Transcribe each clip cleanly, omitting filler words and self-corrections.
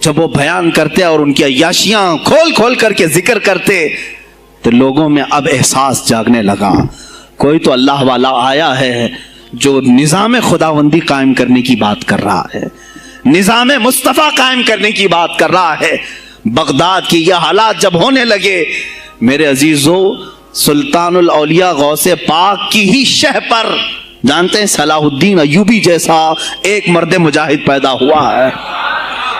جب وہ بیان کرتے اور ان کی عیاشیاں کھول کھول کر کے ذکر کرتے تو لوگوں میں اب احساس جاگنے لگا، کوئی تو اللہ والا آیا ہے جو نظام خداوندی قائم کرنے کی بات کر رہا ہے، نظام مصطفیٰ قائم کرنے کی بات کر رہا ہے۔ بغداد کی یہ حالات جب ہونے لگے میرے عزیزو، سلطان الاولیاء غوث پاک کی ہی شہ پر جانتے ہیں صلاح الدین ایوبی جیسا ایک مرد مجاہد پیدا ہوا ہے۔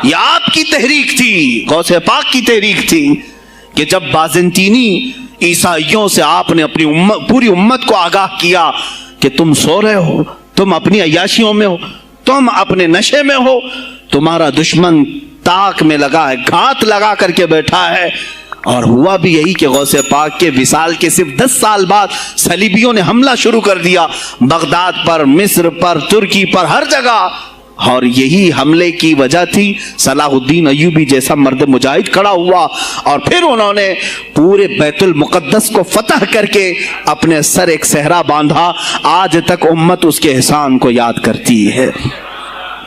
یہ آپ کی تحریک تھی، غوث پاک کی تحریک تھی کہ جب بازنطینی عیسائیوں سے آپ نے اپنی پوری امت کو آگاہ کیا کہ تم سو رہے ہو، تم اپنی عیاشیوں میں ہو، تم اپنے نشے میں ہو، تمہارا دشمن تاک میں لگا ہے، گھات لگا کر کے بیٹھا ہے۔ اور ہوا بھی یہی کہ غوث پاک کے وصال کے صرف 10 سال بعد صلیبیوں نے حملہ شروع کر دیا بغداد پر، مصر پر، ترکی پر، ہر جگہ۔ اور یہی حملے کی وجہ تھی صلاح الدین ایوبی جیسا مرد مجاہد کھڑا ہوا، اور پھر انہوں نے پورے بیت المقدس کو فتح کر کے اپنے سر ایک صحرا باندھا۔ آج تک امت اس کے احسان کو یاد کرتی ہے۔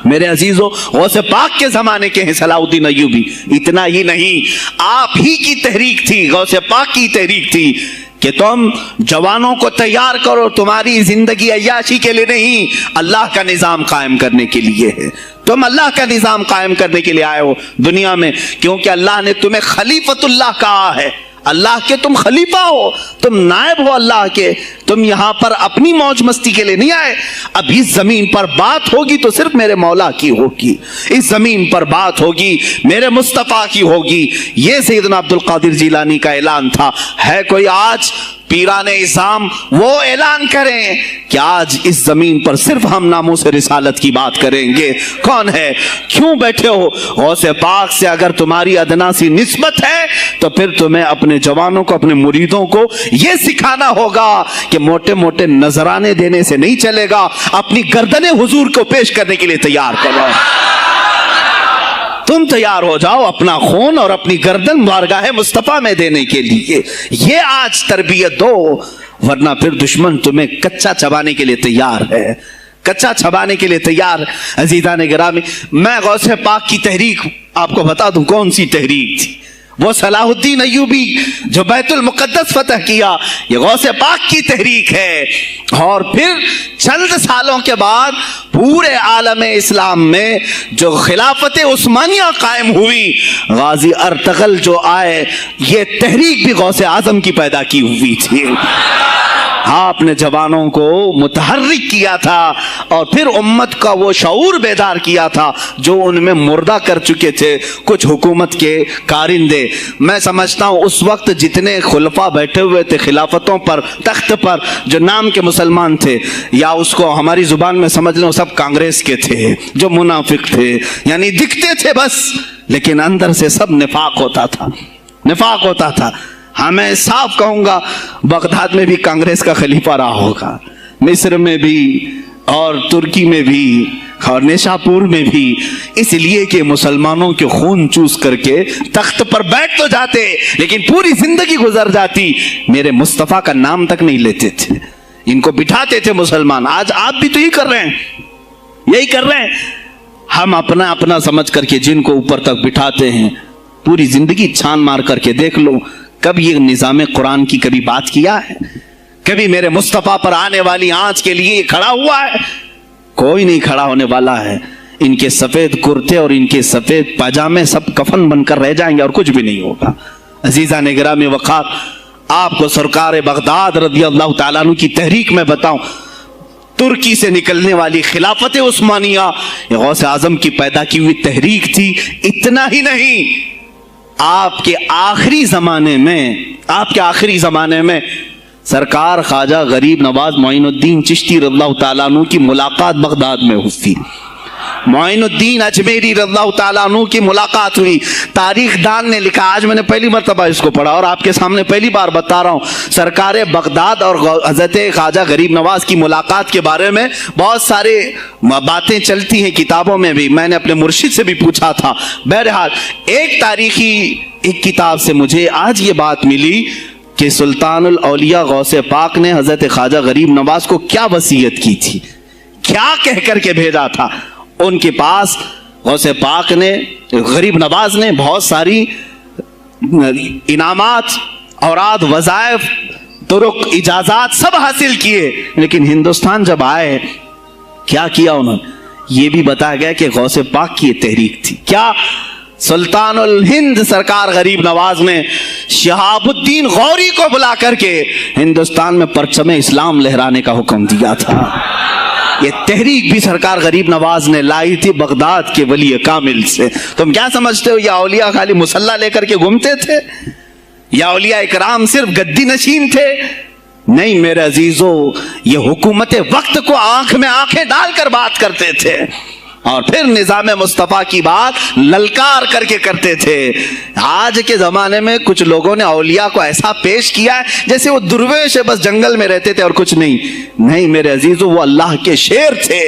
میرے عزیزو، غوث پاک کے زمانے کے ہیں صلاح الدین ایوبی۔ اتنا ہی نہیں، آپ ہی کی تحریک تھی، غوث پاک کی تحریک تھی کہ تم جوانوں کو تیار کرو، تمہاری زندگی عیاشی کے لیے نہیں، اللہ کا نظام قائم کرنے کے لیے ہے۔ تم اللہ کا نظام قائم کرنے کے لیے آئے ہو دنیا میں، کیونکہ اللہ نے تمہیں خلیفۃ اللہ کہا ہے۔ اللہ کے تم خلیفہ ہو، تم نائب ہو اللہ کے، تم یہاں پر اپنی موج مستی کے لیے نہیں آئے۔ اب اس زمین پر بات ہوگی تو صرف میرے مولا کی ہوگی، اس زمین پر بات ہوگی میرے مصطفیٰ کی ہوگی۔ یہ سیدنا عبد القادر جیلانی کا اعلان تھا۔ ہے کوئی آج پیران اعظام وہ اعلان کریں کہ آج اس زمین پر صرف ہم ناموس رسالت کی بات کریں گے؟ کون ہے؟ کیوں بیٹھے ہو؟ غوث پاک سے اگر تمہاری ادنا سی نسبت ہے تو پھر تمہیں اپنے جوانوں کو، اپنے مریدوں کو یہ سکھانا ہوگا کہ موٹے موٹے نذرانے دینے سے نہیں چلے گا، اپنی گردنیں حضور کو پیش کرنے کے لیے تیار کرو۔ تم تیار ہو جاؤ اپنا خون اور اپنی گردن بارگاہ مصطفیٰ میں دینے کے لیے۔ یہ آج تربیت دو، ورنہ پھر دشمن تمہیں کچا چبانے کے لیے تیار ہے، کچا چبانے کے لیے تیار۔ عزیزان گرامی، میں غوث پاک کی تحریک آپ کو بتا دوں کون سی تحریک تھی۔ وہ صلاح الدین ایوبی جو بیت المقدس فتح کیا، یہ غوث پاک کی تحریک ہے۔ اور پھر چند سالوں کے بعد پورے عالم اسلام میں جو خلافت عثمانیہ قائم ہوئی، غازی ارطغرل جو آئے، یہ تحریک بھی غوث اعظم کی پیدا کی ہوئی تھی۔ آپ نے جوانوں کو متحرک کیا تھا اور پھر امت کا وہ شعور بیدار کیا تھا جو ان میں مردہ کر چکے تھے کچھ حکومت کے کارندے۔ میں سمجھتا ہوں اس وقت جتنے خلفاء بیٹھے ہوئے تھے خلافتوں پر، تخت پر، جو نام کے مسلمان تھے، یا اس کو ہماری زبان میں سمجھ لیں سب کانگریس کے تھے، جو منافق تھے، یعنی دکھتے تھے بس، لیکن اندر سے سب نفاق ہوتا تھا، نفاق ہوتا تھا۔ ہاں میں صاف کہوں گا، بغداد میں بھی کانگریس کا خلیفہ رہا ہوگا، مصر میں بھی اور ترکی میں بھی اور نیشاپور میں بھی، اس لیے کہ مسلمانوں کے خون چوس کر کے تخت پر بیٹھ تو جاتے لیکن پوری زندگی گزر جاتی، میرے مصطفیٰ کا نام تک نہیں لیتے تھے، ان کو بٹھاتے تھے مسلمان۔ آج آپ بھی تو یہی کر رہے ہیں، یہی کر رہے ہیں۔ ہم اپنا اپنا سمجھ کر کے جن کو اوپر تک بٹھاتے ہیں، پوری زندگی چھان مار کر کے دیکھ لو، کب یہ نظام قرآن کی کبھی بات کیا ہے؟ کبھی میرے مصطفیٰ پر آنے والی آنچ کے لیے کھڑا ہوا ہے؟ کوئی نہیں کھڑا ہونے والا ہے۔ ان کے سفید کرتے اور ان کے سفید پاجامے سب کفن بن کر رہ جائیں گے اور کچھ بھی نہیں ہوگا۔ عزیزان گرامی وقار، آپ کو سرکار بغداد رضی اللہ تعالیٰ عنہ کی تحریک میں بتاؤں، ترکی سے نکلنے والی خلافت عثمانیہ یہ غوث اعظم کی پیدا کی ہوئی تحریک تھی۔ اتنا ہی نہیں، آپ کے آخری زمانے میں سرکار خواجہ غریب نواز معین الدین چشتی رضی اللہ تعالیٰ عنہ کی ملاقات بغداد میں ہوئی، معین الدین اجمیری رضی اللہ تعالیٰ عنہ کی ملاقات ہوئی۔ تاریخ دان نے لکھا، آج میں نے پہلی مرتبہ اس کو پڑھا اور آپ کے سامنے پہلی بار بتا رہا ہوں، سرکار بغداد اور حضرت خواجہ غریب نواز کی ملاقات کے بارے میں بہت سارے باتیں چلتی ہیں کتابوں میں بھی، میں نے اپنے مرشد سے بھی پوچھا تھا۔ بہرحال ایک تاریخی ایک کتاب سے مجھے آج یہ بات ملی کہ سلطان الاولیاء غوث پاک نے حضرت خواجہ غریب نواز کو کیا وصیت کی تھی، کیا کہہ کر کے بھیجا تھا۔ ان کے پاس غوث پاک نے غریب نواز نے بہت ساری انعامات، اوراد، وظائف، طرق، اجازات سب حاصل کیے، لیکن ہندوستان جب آئے کیا کیا انہوں نے؟ یہ بھی بتایا گیا کہ غوث پاک کی یہ تحریک تھی. کیا؟ سلطان الہند سرکار غریب نواز نے شہاب الدین غوری کو بلا کر کے ہندوستان میں پرچم اسلام لہرانے کا حکم دیا تھا. یہ تحریک بھی سرکار غریب نواز نے لائی تھی بغداد کے ولی کامل سے. تم کیا سمجھتے ہو یہ اولیاء خالی مسلح لے کر کے گھومتے تھے؟ یا اولیاء اکرام صرف گدی نشین تھے؟ نہیں میرے عزیزو، یہ حکومت وقت کو آنکھ میں آنکھیں ڈال کر بات کرتے تھے، اور پھر نظام مصطفیٰ کی بات للکار کر کے کرتے تھے. آج کے زمانے میں کچھ لوگوں نے اولیاء کو ایسا پیش کیا ہے جیسے وہ درویش ہے، بس جنگل میں رہتے تھے اور کچھ نہیں. نہیں میرے عزیزو، وہ اللہ کے شیر تھے،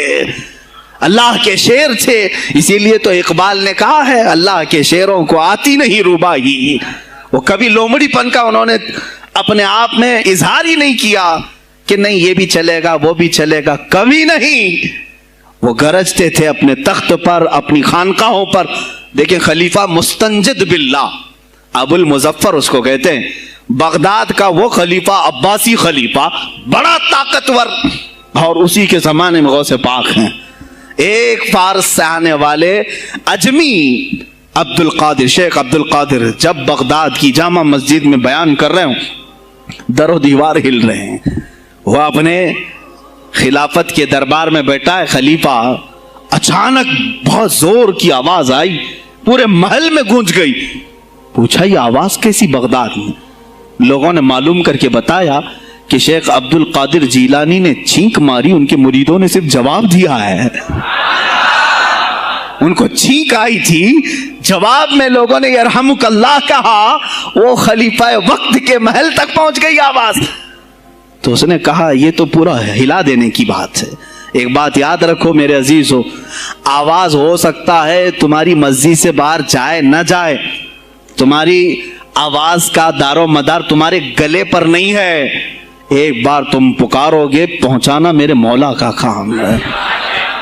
اللہ کے شیر تھے. اسی لیے تو اقبال نے کہا ہے اللہ کے شیروں کو آتی نہیں روباہی. وہ کبھی لومڑی پن کا انہوں نے اپنے آپ میں اظہار ہی نہیں کیا کہ نہیں یہ بھی چلے گا وہ بھی چلے گا، کبھی نہیں. وہ گرجتے تھے اپنے تخت پر، اپنی خانقاہوں پر. دیکھیں خلیفہ مستنجد باللہ، ابو المظفر اس کو کہتے ہیں، بغداد کا وہ خلیفہ، عباسی خلیفہ، بڑا طاقتور، اور اسی کے زمانے میں غوث پاک ہیں. ایک فارس سے آنے والے اجمی عبد القادر، شیخ عبد القادر، جب بغداد کی جامع مسجد میں بیان کر رہے ہوں، در و دیوار ہل رہے ہیں. وہ اپنے خلافت کے دربار میں بیٹھا ہے خلیفہ، اچانک بہت زور کی آواز آئی، پورے محل میں گونج گئی. پوچھا یہ آواز کیسی بغداد میں؟ لوگوں نے معلوم کر کے بتایا کہ شیخ عبد القادر جیلانی نے چھینک ماری، ان کے مریدوں نے صرف جواب دیا ہے. ان کو چھینک آئی تھی، جواب میں لوگوں نے یرحمک اللہ کہا، وہ خلیفہ وقت کے محل تک پہنچ گئی آواز. تو اس نے کہا یہ تو پورا ہلا دینے کی بات ہے. ایک بات یاد رکھو میرے عزیزو، آواز ہو سکتا ہے تمہاری مسجد سے باہر جائے نہ جائے، تمہاری آواز کا دار و مدار تمہارے گلے پر نہیں ہے. ایک بار تم پکارو گے، پہنچانا میرے مولا کا کام ہے.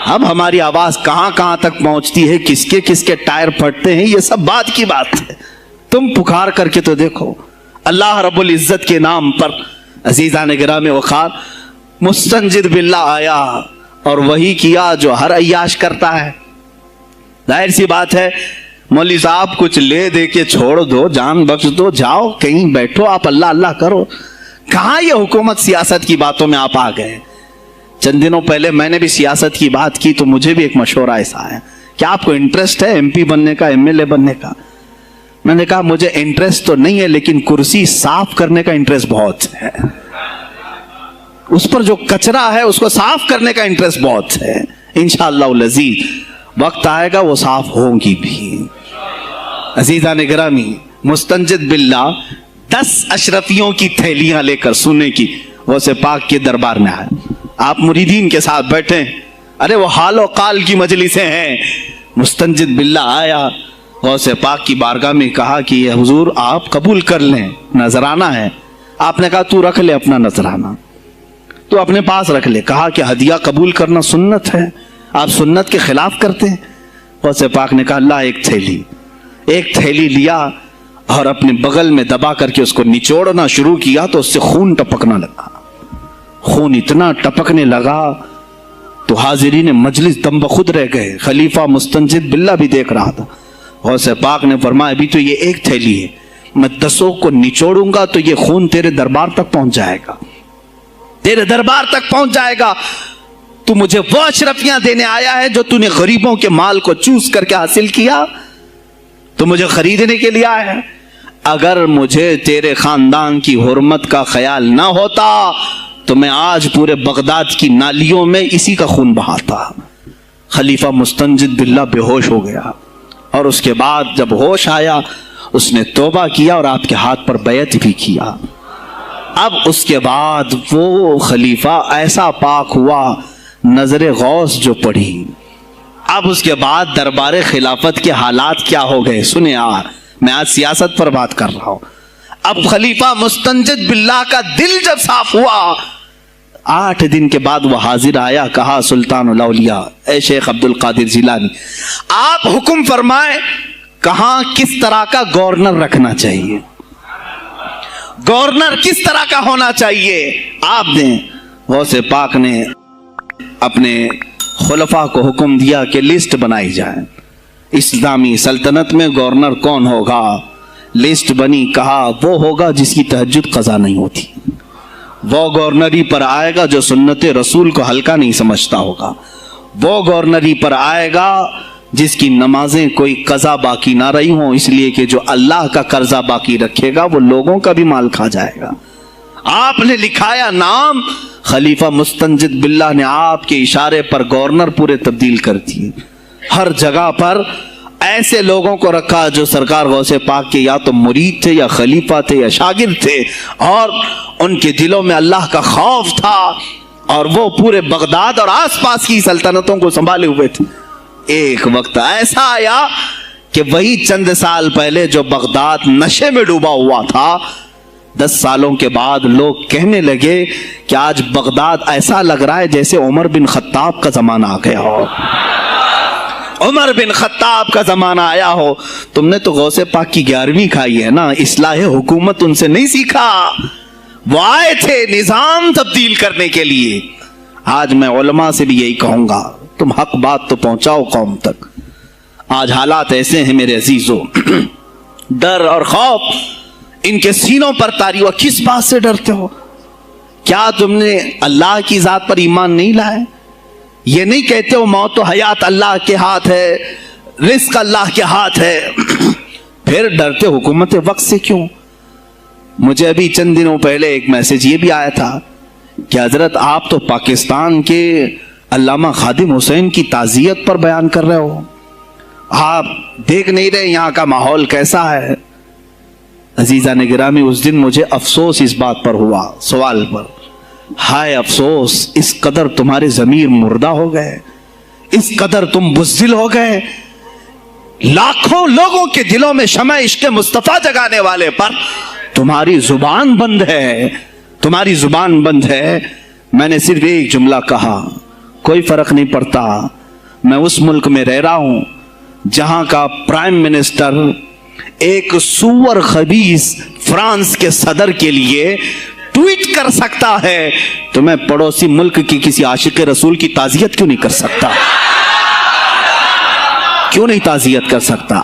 اب ہماری آواز کہاں کہاں تک پہنچتی ہے، کس کے ٹائر پھٹتے ہیں، یہ سب بات کی بات ہے. تم پکار کر کے تو دیکھو. اللہ رب العزت کے نام پر عزیزان گرامی وقار مستنجد باللہ آیا اور وہی کیا جو ہر عیاش کرتا ہے. ظاہر سی بات ہے، مولوی صاحب کچھ لے دے کے چھوڑ دو، جان بخش دو، جاؤ کہیں بیٹھو، آپ اللہ اللہ کرو. کہاں یہ حکومت سیاست کی باتوں میں آپ آ گئے؟ چند دنوں پہلے میں نے بھی سیاست کی بات کی تو مجھے بھی ایک مشورہ ایسا ہے، کیا آپ کو انٹرسٹ ہے ایم پی بننے کا، ایم ایل اے بننے کا؟ میں نے کہا مجھے انٹرسٹ تو نہیں ہے، لیکن کرسی صاف کرنے کا انٹرسٹ بہت ہے. اس پر جو کچرا ہے اس کو صاف کرنے کا انٹرسٹ بہت ہے. انشاءاللہ العزیز وقت آئے گا وہ صاف ہوگی بھی. عزیزان گرامی، مستنجد باللہ 10 اشرفیوں کی تھیلیاں لے کر سونے کی غوث پاک کے دربار میں آئے. آپ مریدین کے ساتھ بیٹھے، ارے وہ حال و قال کی مجلسیں ہیں. مستنجد باللہ آیا، غوث پاک کی بارگاہ میں کہا کہ حضور آپ قبول کر لیں، نذرانہ ہے. آپ نے کہا تو رکھ لے اپنا نذرانہ، تو اپنے پاس رکھ لے. کہا کہ ہدیہ قبول کرنا سنت ہے، آپ سنت کے خلاف کرتے ہیں. غوث پاک نے کہا اللہ ایک تھیلی لیا اور اپنے بغل میں دبا کر کے اس کو نچوڑنا شروع کیا تو اس سے خون ٹپکنا لگا. خون اتنا ٹپکنے لگا تو حاضرین مجلس دم بخود رہ گئے. خلیفہ مستنجد باللہ بھی دیکھ رہا تھا. غوث پاک نے فرمایا ابھی تو یہ ایک تھیلی ہے، میں 10 کو نچوڑوں گا تو یہ خون تیرے دربار تک پہنچ جائے گا، تیرے دربار تک پہنچ جائے گا. تو مجھے وہ اشرفیاں دینے آیا ہے جو تو نے غریبوں کے مال کو چوس کر کے حاصل کیا، تو مجھے خریدنے کے لیے آیا ہے. اگر مجھے تیرے خاندان کی حرمت کا خیال نہ ہوتا تو میں آج پورے بغداد کی نالیوں میں اسی کا خون بہاتا. خلیفہ مستنجد باللہ بے ہوش ہو گیا، اور اس کے بعد جب ہوش آیا اس نے توبہ کیا اور آپ کے ہاتھ پر بیعت بھی کیا. اب اس کے بعد وہ خلیفہ ایسا پاک ہوا، نظر غوث جو پڑھی. اب اس کے بعد دربار خلافت کے حالات کیا ہو گئے سنیں. میں آج سیاست پر بات کر رہا ہوں. اب خلیفہ مستنجد باللہ کا دل جب صاف ہوا، 8 دن کے بعد وہ حاضر آیا، کہا سلطان الاولیاء اے شیخ عبد القادر جیلانی، آپ حکم فرمائیں کہاں کس طرح کا گورنر رکھنا چاہیے، گورنر کس طرح کا ہونا چاہیے آپ دیں۔ غوث پاک نے اپنے خلفاء کو حکم دیا کہ لسٹ بنائی جائے، اسلامی سلطنت میں گورنر کون ہوگا، لسٹ بنی، کہا وہ ہوگا جس کی تہجد قضا نہیں ہوتی، وہ گورنری پر آئے گا جو سنت رسول کو ہلکا نہیں سمجھتا ہوگا، وہ گورنری پر آئے گا جس کی نمازیں کوئی قضا باقی نہ رہی ہوں، اس لیے کہ جو اللہ کا قرضہ باقی رکھے گا وہ لوگوں کا بھی مال کھا جائے گا۔ آپ نے لکھایا نام، خلیفہ مستنجد باللہ نے آپ کے اشارے پر گورنر پورے تبدیل کر دیے، ہر جگہ پر ایسے لوگوں کو رکھا جو سرکار غوث پاک کے یا تو مرید تھے یا خلیفہ تھے یا شاگرد تھے، اور ان کے دلوں میں اللہ کا خوف تھا، اور وہ پورے بغداد اور آس پاس کی سلطنتوں کو سنبھالے ہوئے تھے۔ ایک وقت ایسا آیا کہ وہی چند سال پہلے جو بغداد نشے میں ڈوبا ہوا تھا، 10 سالوں کے بعد لوگ کہنے لگے کہ آج بغداد ایسا لگ رہا ہے جیسے عمر بن خطاب کا زمانہ آ گیا ہو، عمر بن خطاب کا زمانہ آیا ہو۔ تم نے تو غوث پاک کی 11ویں کھائی ہے نا، اصلاح حکومت ان سے نہیں سیکھا، وہ آئے تھے نظام تبدیل کرنے کے لیے۔ آج میں علماء سے بھی یہی کہوں گا، تم حق بات تو پہنچاؤ قوم تک۔ آج حالات ایسے ہیں میرے عزیزوں، ڈر اور خوف ان کے سینوں پر طاری ہوا۔ کس بات سے ڈرتے ہو؟ کیا تم نے اللہ کی ذات پر ایمان نہیں لائے؟ یہ نہیں کہتے ہو موت و حیات اللہ کے ہاتھ ہے، رزق اللہ کے ہاتھ ہے، پھر ڈرتے حکومت وقت سے کیوں؟ مجھے ابھی چند دنوں پہلے ایک میسج یہ بھی آیا تھا کہ حضرت آپ تو پاکستان کے علامہ خادم حسین کی تعزیت پر بیان کر رہے ہو، آپ دیکھ نہیں رہے یہاں کا ماحول کیسا ہے؟ عزیزان گرامی، اس دن مجھے افسوس اس بات پر ہوا، سوال پر، ہائے افسوس، اس قدر تمہارے ضمیر مردہ ہو گئے، اس قدر تم بزدل ہو گئے، لاکھوں لوگوں کے دلوں میں شمع عشق مصطفیٰ جگانے والے پر تمہاری زبان بند ہے، تمہاری زبان بند ہے۔ میں نے صرف ایک جملہ کہا، کوئی فرق نہیں پڑتا، میں اس ملک میں رہ رہا ہوں جہاں کا پرائم منسٹر ایک سور خبیث فرانس کے صدر کے لیے ٹویٹ کر سکتا ہے، تو میں پڑوسی ملک کی کسی عاشق رسول کی تعزیت کیوں نہیں کر سکتا؟ کیوں نہیں تعزیت کر سکتا؟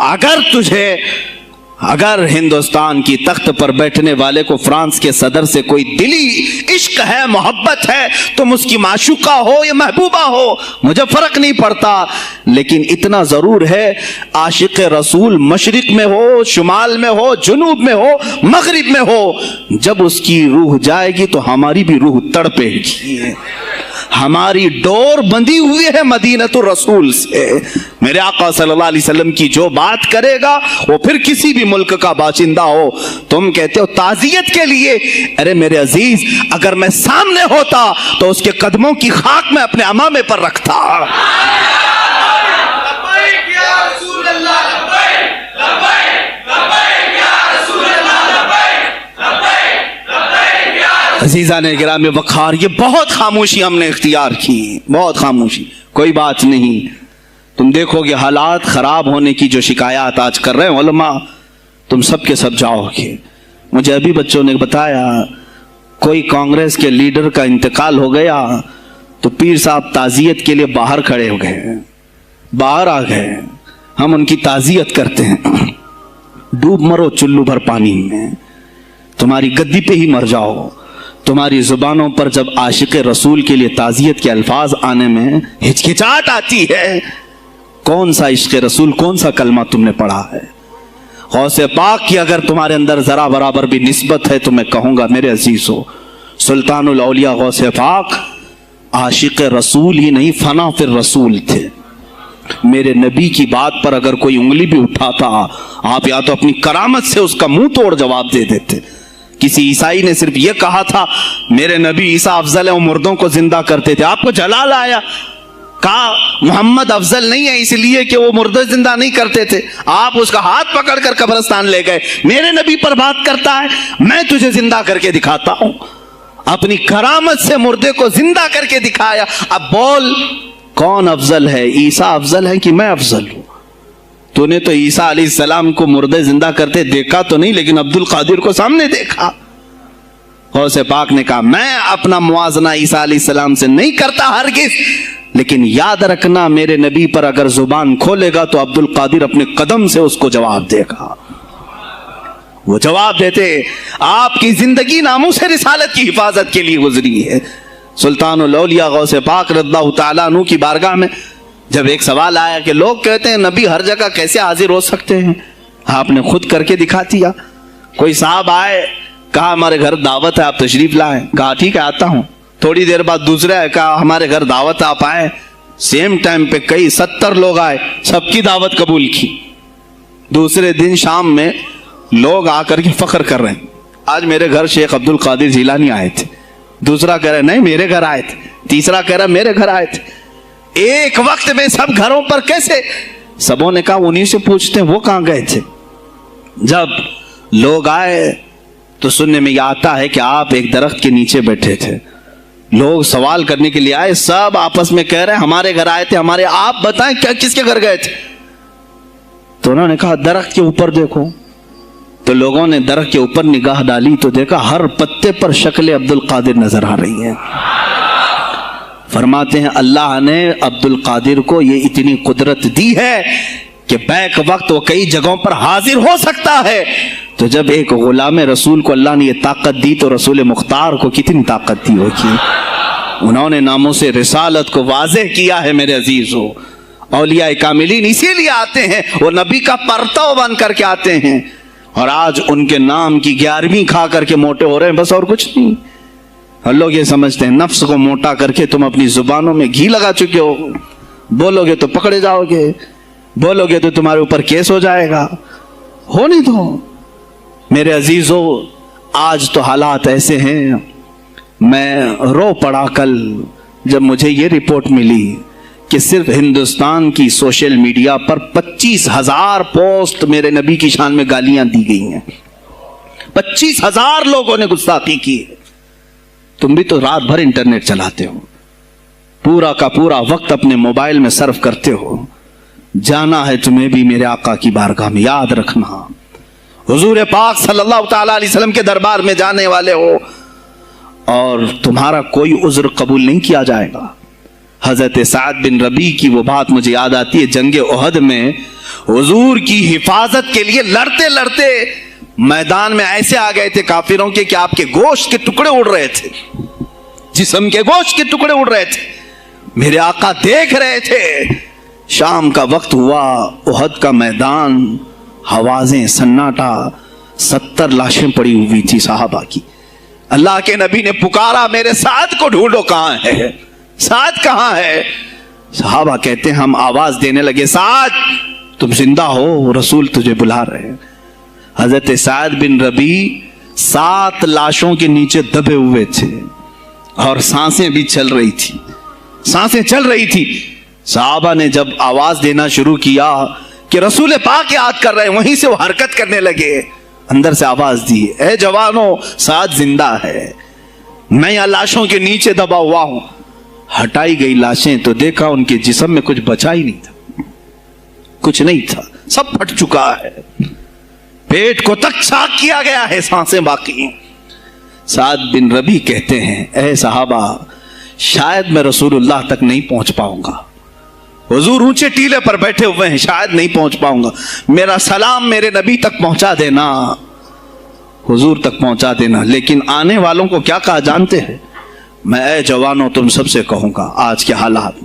اگر ہندوستان کی تخت پر بیٹھنے والے کو فرانس کے صدر سے کوئی دلی عشق ہے، محبت ہے، تم اس کی معشوقہ ہو یا محبوبہ ہو، مجھے فرق نہیں پڑتا، لیکن اتنا ضرور ہے عاشق رسول مشرق میں ہو، شمال میں ہو، جنوب میں ہو، مغرب میں ہو، جب اس کی روح جائے گی تو ہماری بھی روح تڑپے گی۔ ہماری ڈور بندھی ہوئی ہے مدینۃ الرسول سے، میرے آقا صلی اللہ علیہ وسلم کی جو بات کرے گا وہ پھر کسی بھی ملک کا باشندہ ہو۔ تم کہتے ہو تعزیت کے لیے، ارے میرے عزیز، اگر میں سامنے ہوتا تو اس کے قدموں کی خاک میں اپنے امامے پر رکھتا۔ عزیزان گرامی وقار، یہ بہت خاموشی ہم نے اختیار کی، بہت خاموشی، کوئی بات نہیں۔ تم دیکھو گے حالات خراب ہونے کی جو شکایات آج کر رہے ہیں علماء، تم سب کے سب جاؤ گے۔ مجھے ابھی بچوں نے بتایا کوئی کانگریس کے لیڈر کا انتقال ہو گیا تو پیر صاحب تعزیت کے لیے باہر کھڑے ہو گئے، باہر آ گئے، ہم ان کی تعزیت کرتے ہیں۔ ڈوب مرو چلو بھر پانی میں، تمہاری گدی پہ ہی مر جاؤ۔ تمہاری زبانوں پر جب عاشق رسول کے لیے تعزیت کے الفاظ آنے میں ہچکچاہٹ آتی ہے، کون سا عشق رسول، کون سا کلمہ تم نے پڑھا ہے؟ غوث پاک کی اگر تمہارے اندر ذرا برابر بھی نسبت ہے تو میں کہوں گا میرے عزیزو، سلطان الاولیاء غوث پاک عاشق رسول ہی نہیں، فنا فی الرسول تھے۔ میرے نبی کی بات پر اگر کوئی انگلی بھی اٹھاتا، آپ یا تو اپنی کرامت سے اس کا منہ توڑ جواب دے دیتے۔ کسی عیسائی نے صرف یہ کہا تھا میرے نبی عیسیٰ افضل ہے، وہ مردوں کو زندہ کرتے تھے، آپ کو جلال آیا، کہا محمد افضل نہیں ہے اس لیے کہ وہ مردے زندہ نہیں کرتے تھے، آپ اس کا ہاتھ پکڑ کر قبرستان لے گئے۔ میرے نبی پر بات کرتا ہے، میں تجھے زندہ کر کے دکھاتا ہوں۔ اپنی کرامت سے مردے کو زندہ کر کے دکھایا. اب بول کون افضل ہے؟ عیسیٰ افضل ہے کہ میں افضل ہوں؟ تو نے تو عیسیٰ علیہ السلام کو مردے زندہ کرتے دیکھا تو نہیں، لیکن عبد القادر کو سامنے دیکھا. غوث پاک نے کہا میں اپنا موازنہ عیسیٰ علیہ السلام سے نہیں کرتا ہرگز، لیکن یاد رکھنا میرے نبی پر اگر زبان کھولے گا تو عبد القادر اپنے قدم سے اس کو جواب دے گا. وہ جواب دیتے. آپ کی زندگی ناموس رسالت کی حفاظت کے لیے گزری ہے. سلطان الاولیاء غوث پاک رضی اللہ تعالیٰ عنہ کی بارگاہ میں جب ایک سوال آیا کہ لوگ کہتے ہیں نبی ہر جگہ کیسے حاضر ہو سکتے ہیں، آپ نے خود کر کے دکھا دیا. کوئی صاحب آئے، کہا ہمارے گھر دعوت ہے آپ تشریف لائیں، کہا ٹھیک ہے آتا ہوں. تھوڑی دیر بعد دوسرے آئے، کہا ہمارے گھر دعوت آپ آئے. سیم ٹائم پہ کئی 70 لوگ آئے، سب کی دعوت قبول کی. دوسرے دن شام میں لوگ آ کر کے فخر کر رہے ہیں آج میرے گھر شیخ عبد القادر جیلانی آئے تھے. دوسرا کہہ رہا نہیں میرے گھر آئے تھے. تیسرا کہہ رہا میرے گھر آئے تھے. ایک وقت میں سب گھروں پر کیسے؟ سبوں نے کہا انہیں سے پوچھتے ہیں وہ کہاں گئے تھے. جب لوگ آئے تو سننے میں یہ آتا ہے کہ آپ ایک درخت کے نیچے بیٹھے تھے. لوگ سوال کرنے کے لیے آئے، سب آپس میں کہہ رہے ہیں ہمارے گھر آئے تھے ہمارے. آپ بتائیں کیا کس کے گھر گئے تھے؟ تو انہوں نے کہا درخت کے اوپر دیکھو. تو لوگوں نے درخت کے اوپر نگاہ ڈالی تو دیکھا ہر پتے پر شکل عبد القادر نظر آ رہی ہے. فرماتے ہیں اللہ نے عبد القادر کو یہ اتنی قدرت دی ہے کہ بیک وقت وہ کئی جگہوں پر حاضر ہو سکتا ہے. تو جب ایک غلام رسول کو اللہ نے یہ طاقت دی تو رسول مختار کو کتنی طاقت دی ہوگی. انہوں نے ناموس رسالت کو واضح کیا ہے. میرے عزیزو، اولیاء کاملین اسی لیے آتے ہیں، وہ نبی کا پرتو بن کر کے آتے ہیں، اور آج ان کے نام کی 11ویں کھا کر کے موٹے ہو رہے ہیں، بس اور کچھ نہیں. اور لوگ یہ سمجھتے ہیں نفس کو موٹا کر کے تم اپنی زبانوں میں گھی لگا چکے ہو، بولو گے تو پکڑے جاؤ گے، بولو گے تو تمہارے اوپر کیس ہو جائے گا. ہو نہیں تو میرے عزیزو، آج تو حالات ایسے ہیں. میں رو پڑا کل جب مجھے یہ رپورٹ ملی کہ صرف ہندوستان کی سوشل میڈیا پر 25,000 پوسٹ میرے نبی کی شان میں گالیاں دی گئی ہیں. 25,000 لوگوں نے گستاخی کی. تم بھی تو رات بھر انٹرنیٹ چلاتے ہو، پورا کا پورا وقت اپنے موبائل میں صرف کرتے ہو. جانا ہے تمہیں بھی میرے آقا کی بارگاہ میں. یاد رکھنا حضور پاک صلی اللہ تعالی علیہ وسلم کے دربار میں جانے والے ہو اور تمہارا کوئی عذر قبول نہیں کیا جائے گا. حضرت سعد بن ربیع کی وہ بات مجھے یاد آتی ہے. جنگ احد میں حضور کی حفاظت کے لیے لڑتے لڑتے میدان میں ایسے آ گئے تھے کافروں کے کہ آپ کے گوشت کے ٹکڑے اڑ رہے تھے، جسم کے گوشت کے ٹکڑے اڑ رہے تھے. میرے آقا دیکھ رہے تھے. شام کا وقت ہوا، احد کا میدان، حوازیں، سناٹا، 70 لاشیں پڑی ہوئی تھی صحابہ کی. اللہ کے نبی نے پکارا میرے سعد کو ڈھونڈو، کہاں ہے سعد کہاں ہے؟ صحابہ کہتے ہیں ہم آواز دینے لگے سعد تم زندہ ہو، رسول تجھے بلا رہے ہیں. حضرت سعد بن ربیع 7 لاشوں کے نیچے دبے ہوئے تھے اور سانسیں بھی چل رہی تھی، سانسیں چل رہی تھی. صحابہ نے جب آواز دینا شروع کیا کہ رسول پاک یاد کر رہے ہیں، وہیں سے وہ حرکت کرنے لگے. اندر سے آواز دی اے جوانوں سعد زندہ ہے، میں یہاں لاشوں کے نیچے دبا ہوا ہوں. ہٹائی گئی لاشیں تو دیکھا ان کے جسم میں کچھ بچا ہی نہیں تھا، کچھ نہیں تھا، سب پھٹ چکا ہے. پیٹ کو تک چاک کیا گیا ہے، سانسیں باقی. سعد بن ربیع کہتے ہیں اے صحابہ شاید میں رسول اللہ تک نہیں پہنچ پاؤں گا. حضور اونچے ٹیلے پر بیٹھے ہوئے ہیں، شاید نہیں پہنچ پاؤں گا. میرا سلام میرے نبی تک پہنچا دینا، حضور تک پہنچا دینا. لیکن آنے والوں کو کیا کہا جانتے ہیں؟ میں اے جوانوں تم سب سے کہوں گا آج کے حالات.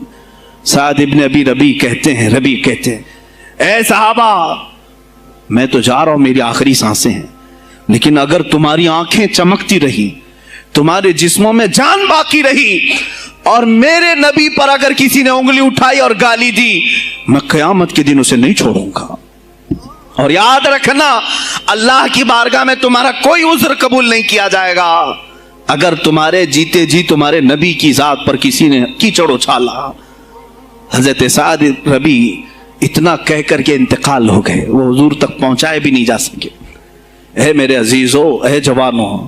سعد ابن ابی ربیع کہتے ہیں اے صحابہ میں تو جا رہا ہوں، میری آخری سانسیں ہیں، لیکن اگر تمہاری آنکھیں چمکتی رہی، تمہارے جسموں میں جان باقی رہی، اور میرے نبی پر اگر کسی نے انگلی اٹھائی اور گالی دی، میں قیامت کے دن اسے نہیں چھوڑوں گا. اور یاد رکھنا اللہ کی بارگاہ میں تمہارا کوئی عذر قبول نہیں کیا جائے گا اگر تمہارے جیتے جی تمہارے نبی کی ذات پر کسی نے کیچڑ اچھالا. حضرت سعد ربیع اتنا کہہ کر کے انتقال ہو گئے، وہ حضور تک پہنچائے بھی نہیں جا سکے. اے میرے عزیزو، اے جوانوں،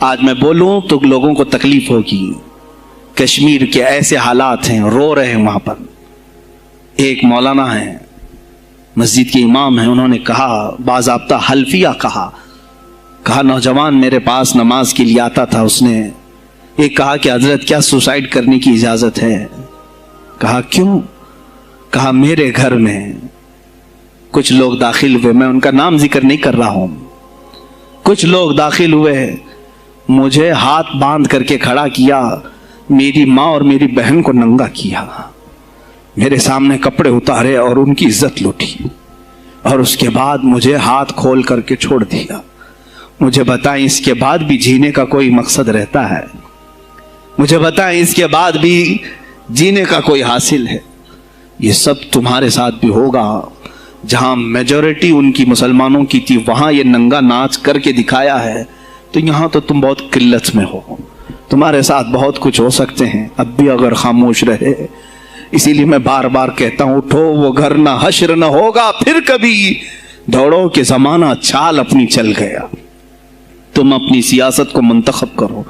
آج میں بولوں تو لوگوں کو تکلیف ہوگی. کشمیر کے ایسے حالات ہیں, رو رہے ہیں وہاں پر. ایک مولانا ہیں, مسجد کے امام ہیں, انہوں نے کہا, باضابطہ حلفیہ کہا نوجوان میرے پاس نماز کے لیے آتا تھا, اس نے یہ کہا کہ حضرت کیا سوسائڈ کرنے کی اجازت ہے؟ کہا کیوں؟ کہا میرے گھر میں کچھ لوگ داخل ہوئے, میں ان کا نام ذکر نہیں کر رہا ہوں, کچھ لوگ داخل ہوئے, مجھے ہاتھ باندھ کر کے کھڑا کیا, میری ماں اور میری بہن کو ننگا کیا, میرے سامنے کپڑے اتارے اور ان کی عزت لوٹی, اور اس کے بعد مجھے ہاتھ کھول کر کے چھوڑ دیا. مجھے بتائیں اس کے بعد بھی جینے کا کوئی مقصد رہتا ہے؟ مجھے بتائیں اس کے بعد بھی جینے کا کوئی حاصل ہے؟ یہ سب تمہارے ساتھ بھی ہوگا. جہاں میجورٹی ان کی مسلمانوں کی تھی وہاں یہ ننگا ناچ کر کے دکھایا ہے, تو یہاں تو تم بہت قلت میں ہو, تمہارے ساتھ بہت کچھ ہو سکتے ہیں, اب بھی اگر خاموش رہے. اسی لیے میں بار بار کہتا ہوں, اٹھو وہ گھر نہ حشر نہ ہوگا پھر کبھی, دوڑو کہ زمانہ چال اپنی چل گیا. تم اپنی سیاست کو منتخب کرو.